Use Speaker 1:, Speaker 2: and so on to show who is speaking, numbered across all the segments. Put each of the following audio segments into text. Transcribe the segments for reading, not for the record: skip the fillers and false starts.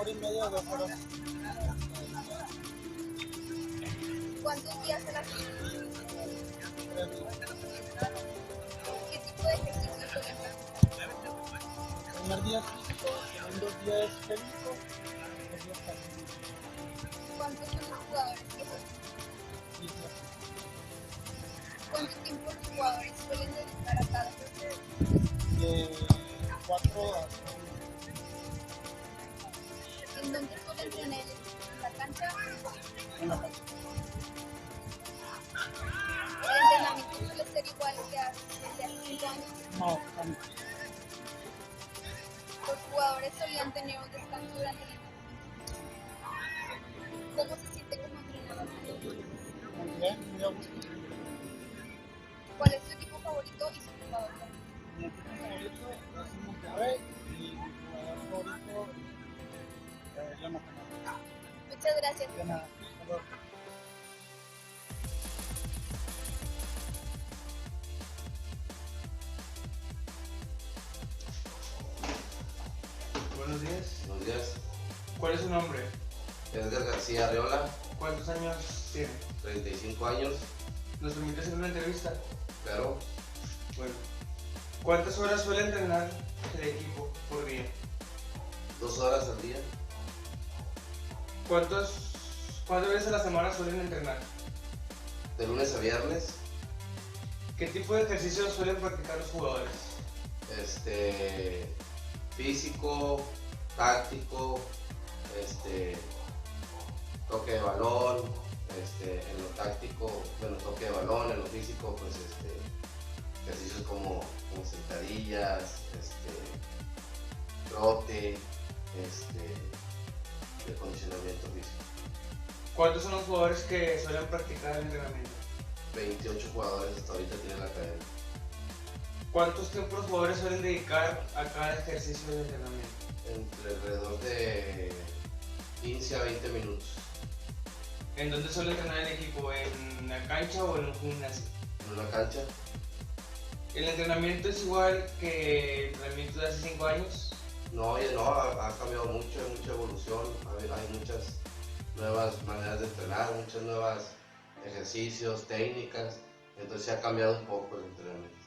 Speaker 1: hora y media o 2 horas.
Speaker 2: ¿Cuántos días a la semana?
Speaker 1: 3 días.
Speaker 2: ¿Qué tipo de ejercicio suelen hacer?
Speaker 1: El primer día es físico, el segundo día es técnico, el tercer día es táctico.
Speaker 2: ¿Cuántos son los jugadores que juegan?
Speaker 1: 15.
Speaker 2: ¿Cuánto tiempo los jugadores suelen dedicar a cada ejercicio?
Speaker 1: De 4 a 6.
Speaker 2: ¿En dónde suelen entrenar el equipo? ¿En la cancha?
Speaker 1: En la cancha.
Speaker 2: ¿El entrenamiento suele ser igual que desde hace 5 años?
Speaker 1: No, cambia.
Speaker 2: Los jugadores solían tener un descanso durante el entrenamiento. ¿Cómo se siente como entrenador?
Speaker 1: Muy bien, muy a gusto.
Speaker 2: ¿Cuál es tu equipo favorito y su jugador favorito?
Speaker 1: Mi equipo favorito es Monterrey y mi jugador favorito Jonathan.
Speaker 2: Muchas gracias.
Speaker 1: De nada. Hasta luego.
Speaker 3: Buenos días.
Speaker 4: Buenos días.
Speaker 3: ¿Cuál es su nombre?
Speaker 4: Edgar García Arreola,
Speaker 3: ¿Cuántos años tiene?
Speaker 4: 35 años,
Speaker 3: ¿Nos permite hacer una entrevista?
Speaker 4: claro,
Speaker 3: Bueno. ¿Cuántas horas suele entrenar el equipo por día?
Speaker 4: 2 horas al día,
Speaker 3: ¿Cuántas veces a la semana suelen entrenar?
Speaker 4: de lunes a viernes.
Speaker 3: ¿Qué tipo de ejercicios suelen practicar los jugadores?
Speaker 4: Físico, táctico, toque de balón, en lo táctico, bueno, toque de balón, en lo físico, pues ejercicios como sentadillas, trote, de condicionamiento físico.
Speaker 3: ¿Cuántos son los jugadores que suelen practicar el entrenamiento?
Speaker 4: 28 jugadores hasta ahorita tiene la academia.
Speaker 3: ¿Cuántos tiempos los jugadores suelen dedicar a cada ejercicio de entrenamiento?
Speaker 4: Entre alrededor de 15 a 20 minutos.
Speaker 3: ¿En dónde suele entrenar el equipo? ¿En la cancha o en un gimnasio?
Speaker 4: En una cancha,
Speaker 3: ¿El entrenamiento es igual que el entrenamiento de hace 5 años?
Speaker 4: no, oye, no, ha cambiado mucho, hay mucha evolución, hay muchas nuevas maneras de entrenar, muchas nuevas ejercicios, técnicas, entonces se ha cambiado un poco el entrenamiento.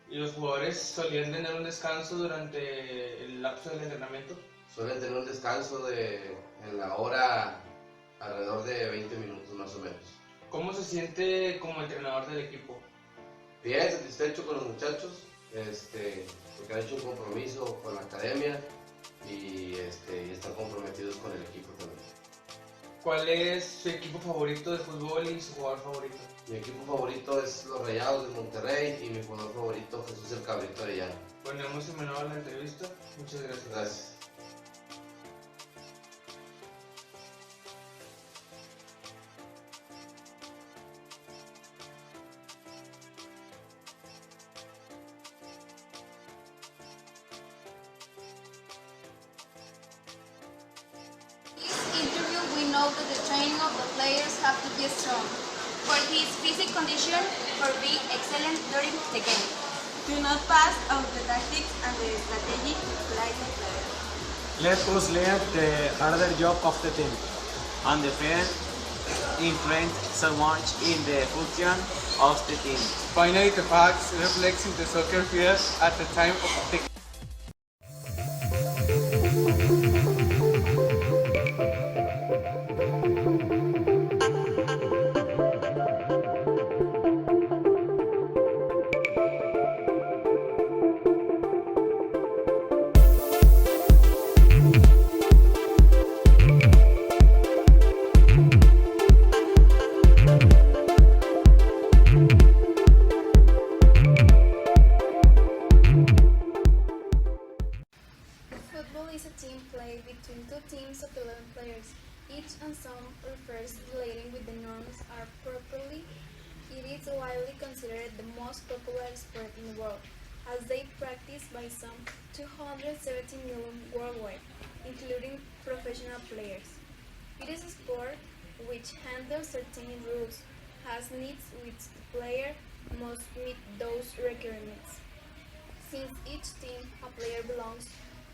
Speaker 3: ¿Y los jugadores solían tener un descanso durante el lapso del entrenamiento?
Speaker 4: Suelen tener un descanso en la hora alrededor de 20 minutos más o menos.
Speaker 3: ¿Cómo se siente como entrenador del equipo?
Speaker 4: Bien satisfecho con los muchachos, porque han hecho un compromiso con la academia y están comprometidos con el equipo también.
Speaker 3: ¿Cuál es su equipo favorito de fútbol y su jugador favorito?
Speaker 4: Mi equipo favorito es los Rayados de Monterrey y mi jugador favorito Jesús el Cabrito Arellano.
Speaker 3: Bueno, hemos terminado la entrevista. Muchas gracias.
Speaker 4: Gracias.
Speaker 2: In this interview, we know that the training of the players have to be strong for his physical condition, for being excellent during the game.
Speaker 5: Do not pass on the tactics and the strategy to play the player.
Speaker 6: Let us learn the harder job of the team. And the friend influence so much in the function of the team.
Speaker 3: Finally, the facts reflects in the soccer field at the time of the
Speaker 2: Football is a team play between two teams of 11 players. Each and some refers relating with the norms are properly. It is widely considered the most popular sport in the world, as they practiced by some 270 million worldwide, including professional players. It is a sport which handles certain rules, has needs which the player must meet those requirements. Since each team a player belongs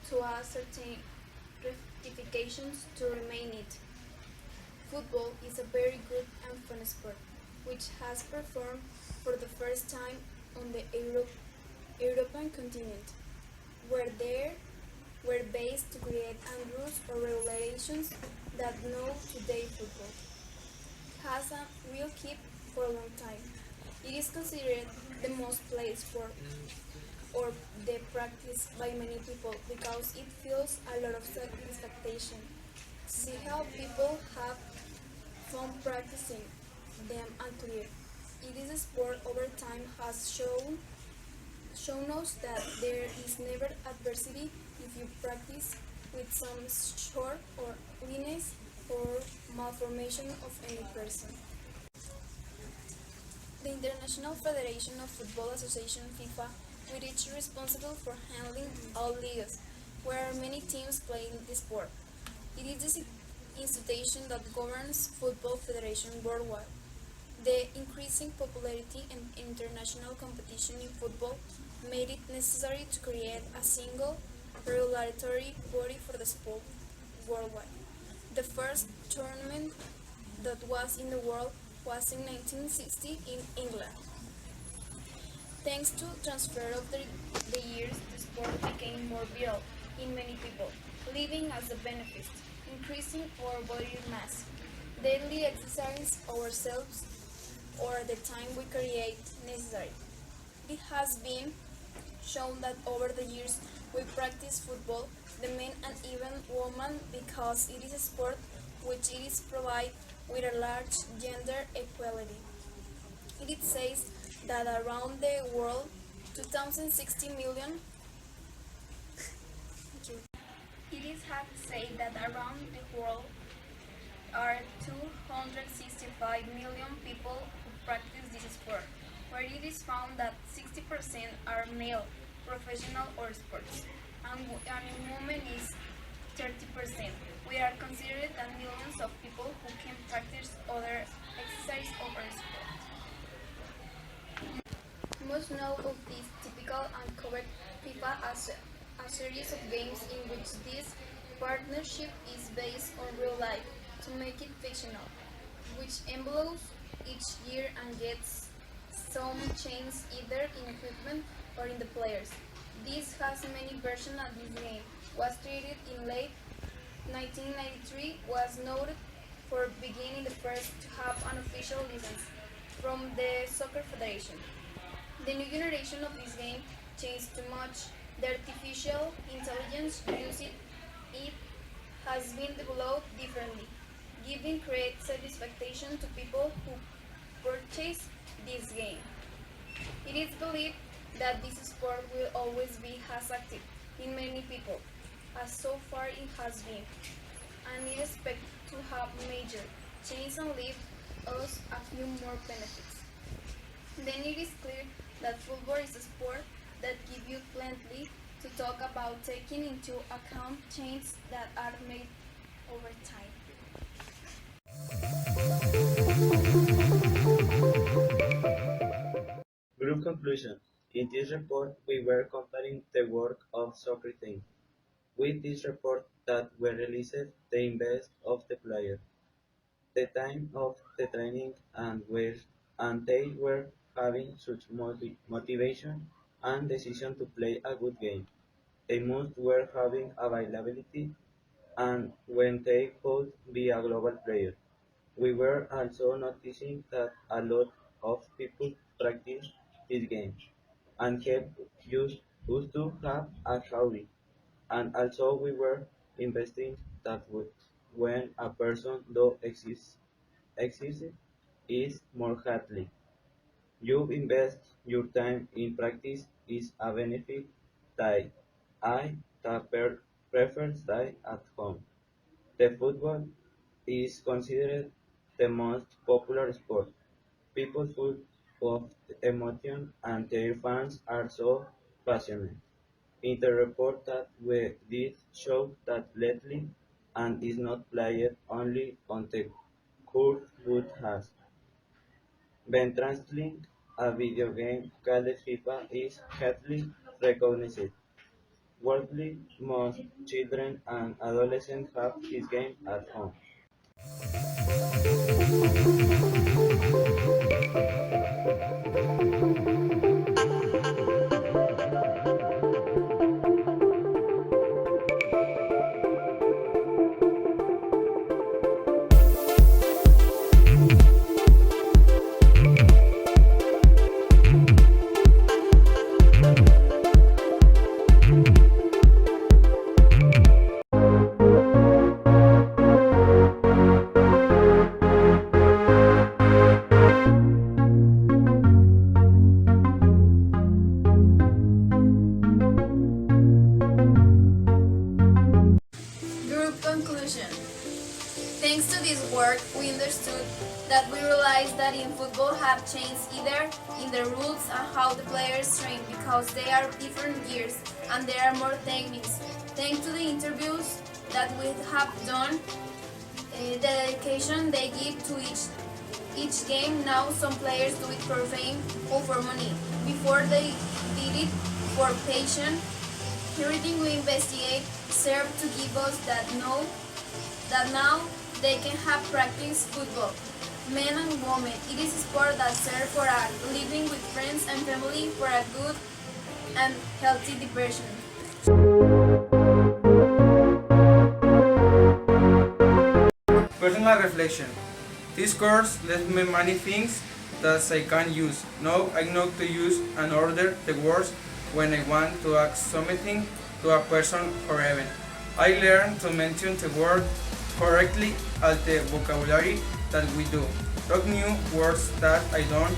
Speaker 2: to a certain justifications to remain it. Football is a very good and fun sport, which has performed for the first time on the European continent, where there were based to create rules or regulations that know today football has a real keep for a long time. It is considered the most played sport or the practice by many people because it feels a lot of satisfaction. See how people have fun practicing them and clear. It is a sport over time has shown us that there is never adversity if you practice with some short or weakness or malformation of any person. The International Federation of Football Association FIFA, with each responsible for handling all leagues, where many teams play in the sport. It is the institution that governs football federation worldwide. The increasing popularity and international competition in football made it necessary to create a single regulatory body for the sport worldwide. The first tournament that was in the world was in 1960 in England. Thanks to transfer of the years, the sport became more viral in many people, living as a benefit, increasing our body mass, daily exercise ourselves, or the time we create necessary. It has been shown that over the years we practice football, the men and even women, because it is a sport which it is provide with a large gender equality. It says that around the world, 2060 million. It is hard to say that around the world are 265 million people who practice this sport, where it is found that 60% are male, professional or sports, and in women is 30%. We are considered that millions of people who can practice other exercise over sport. Most know of this typical and covered FIFA as a series of games in which this partnership is based on real life to make it fictional, which envelopes each year and gets some change either in equipment or in the players. This has many versions of this game. Was created in late 1993, was noted for beginning the first to have an official license from the Soccer Federation. The new generation of this game changed too much. The artificial intelligence used it has been developed differently, giving great satisfaction to people who purchase this game. It is believed that this sport will always be as active in many people as so far it has been, and it is expected to have major change and leave us a few more benefits. Then it is clear that football is a sport that gives you plenty to talk about, taking into account changes that are made over time.
Speaker 6: Group conclusion. In this report, we were comparing the work of soccer team. With this report that were released, the invest of the player, the time of the training and they were having such motivation and decision to play a good game. They must were having availability and when they could be a global player. We were also noticing that a lot of people practice this game and have used to have a hobby. And also we were investing that when a person do exist is more hardly. You invest your time in practice is a benefit that I prefer stay at home. The football is considered the most popular sport. People full of emotion and their fans are so passionate. In the report that we did show that lately and is not played only on the court but has been translated a video game called FIFA is heavily recognized. Worldly, most children and adolescents have this game at home.
Speaker 2: Group conclusion. Thanks to this work, we understood that we realized that in football have changed either in the rules and how the players train because they are different years and there are more techniques. Thanks to the interviews that we have done, the dedication they give to each game, now some players do it for fame or for money. Before they did it for passion. Everything we investigate serve to give us that now they can have practice football. Men and women, it is a sport that serves for a living with friends and family for a good and healthy diversion.
Speaker 7: Personal reflection. This course left me many things that I can use. Now I know to use and order the words when I want to ask something to a person or event. I learned to mention the word correctly as the vocabulary that we do. Talk new words that I don't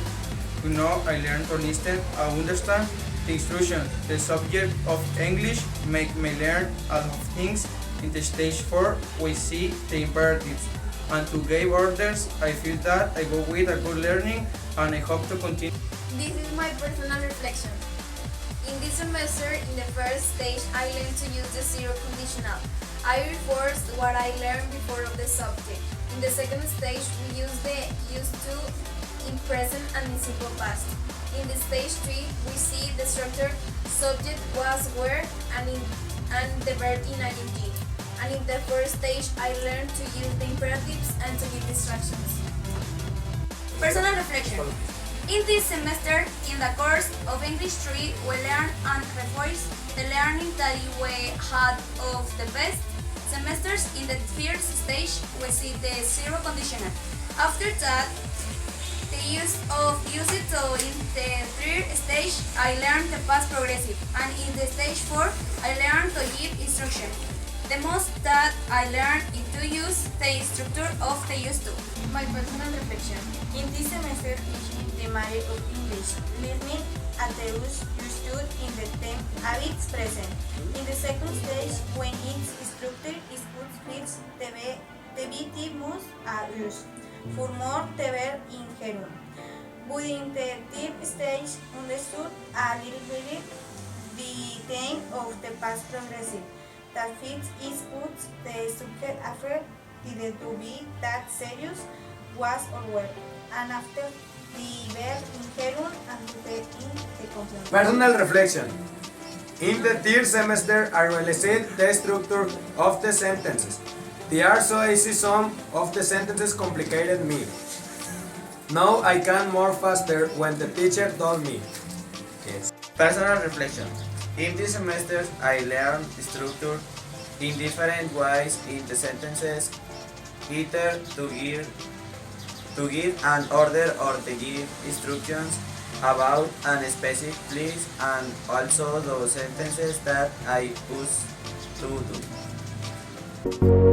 Speaker 7: know. I learned to listen and understand the instructions. The subject of English make me learn a lot of things. In the stage 4, we see the imperatives. And to give orders, I feel that I go with a good learning and I hope to continue.
Speaker 2: This is my personal reflection. In this semester, in the first stage, I learned to use the zero conditional. I reinforced what I learned before of the subject. In the second stage, we use the used to in present and in simple past. In the stage 3, we see the structure subject was, were, and the verb in ing. And in the first stage, I learned to use the imperatives and to give instructions.
Speaker 5: Personal reflection. In this semester, in the course of English 3, we learn and reinforce the learning that we had of the best semesters. In the first stage, we see the zero conditional. After that, the use it. So in the third stage, I learned the past progressive, and in the stage 4, I learned to give instruction. The most that I learned is to use the structure of the used to.
Speaker 8: My personal reflection. In this semester, teaching the matter of English, learning at the use understood in the term habits present. In the second stage, when its structure is put fits the vitimus a use. For more the verb in gerund. But in the third stage, understood a little bit the theme of the past progressive. That fits is puts the subject after the to be that serious was or were, and after the verb in gerund and the in the complement.
Speaker 9: Personal reflection. In the third semester, I realized the structure of the sentences. They are so easy, some of the sentences complicated me. Now I can more faster when the teacher told me. Yes.
Speaker 6: Personal reflection. In this semester, I learned structure in different ways in the sentences, either to give an order or to give instructions about a specific place, and also those sentences that I used to do.